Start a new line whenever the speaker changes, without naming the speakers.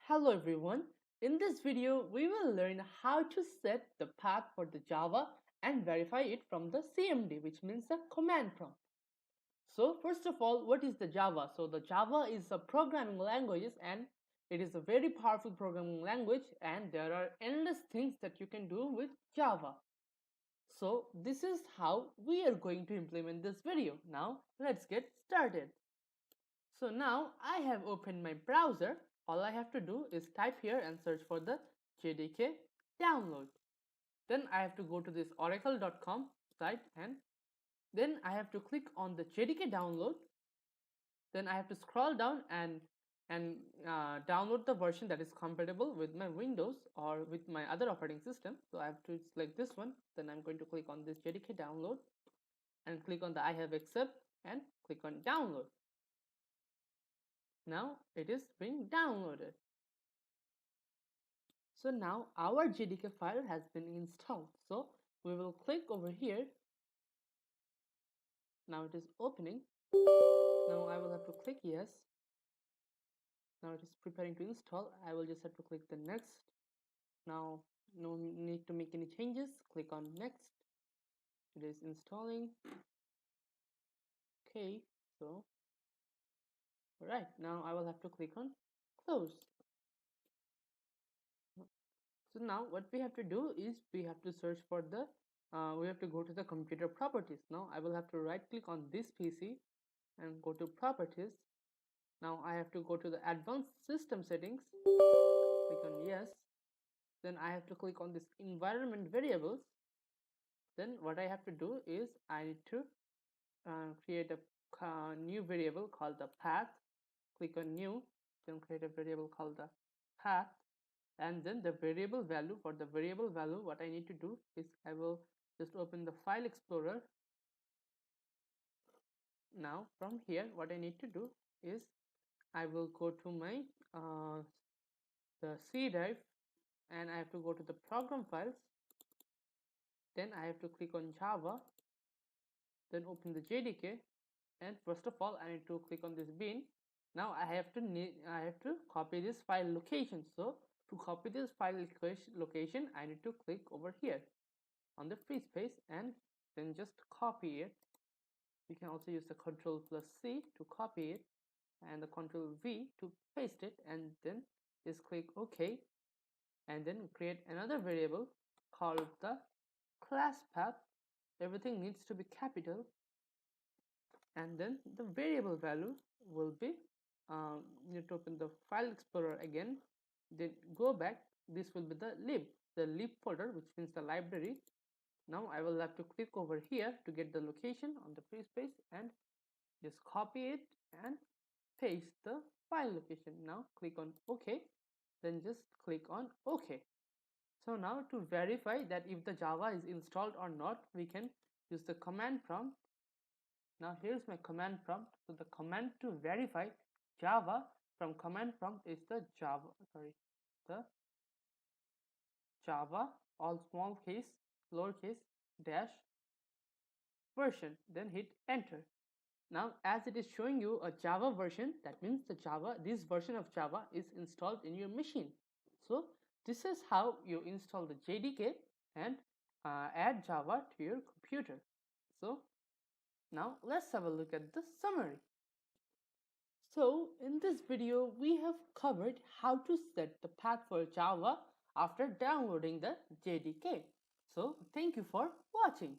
Hello everyone. In this video, we will learn how to set the path for the Java and verify it from the CMD, which means the command prompt. So first of all, what is the Java? So the Java is a programming language and it is a very powerful programming language and there are endless things that you can do with Java. So this is how we are going to implement this video. Now let's get started. So now I have opened my browser. All I have to do is type here and search for the JDK download. Then I have to go to this oracle.com site and then I have to click on the JDK download. Then I have to scroll down and download the version that is compatible with my Windows or with my other operating system. So I have to select this one. Then I'm going to click on this JDK download and click on the I have accept and click on download. Now it is being downloaded. So now our JDK file has been installed. So we will click over here. Now it is opening. Now I will have to click yes. Now it is preparing to install. I will just have to click the next. Now no need to make any changes. Click on next. It is installing. Okay, so alright, now I will have to click on close. So now what we have to do is we have to search for the we have to go to the computer properties. Now I will have to right click on this PC and go to properties. Now I have to go to the advanced system settings, click on yes. Then I have to click on this environment variables. Then what I have to do is I need to create a new variable called the path. Click on new, then create a variable called the path, and then the variable value. For the variable value, what I need to do is I will just open the file explorer. Now from here what I need to do is I will go to my the C drive and I have to go to the program files. Then I have to click on Java, then open the JDK, and first of all I need to click on this bin. Now I have to copy this file location. So to copy this file location I need to click over here on the free space and then just copy it. You can also use the Ctrl plus C to copy it and the Ctrl V to paste it, and then just click OK, and then create another variable called the class path. Everything needs to be capital, and then the variable value will be you need to open the file explorer again, then go back. This will be the lib folder, which means the library. Now I will have to click over here to get the location on the free space and just copy it and paste the file location. Now click on OK, then just click on OK. So now to verify that if the Java is installed or not, we can use the command prompt. Now here's my command prompt. So the command to verify Java from command prompt is the Java all small case lowercase dash version, then hit enter. Now as it is showing you a Java version, that means this version of Java is installed in your machine. So this is how you install the JDK and add Java to your computer. So now let's have a look at the summary. So in this video we have covered how to set the path for Java after downloading the JDK. So thank you for watching.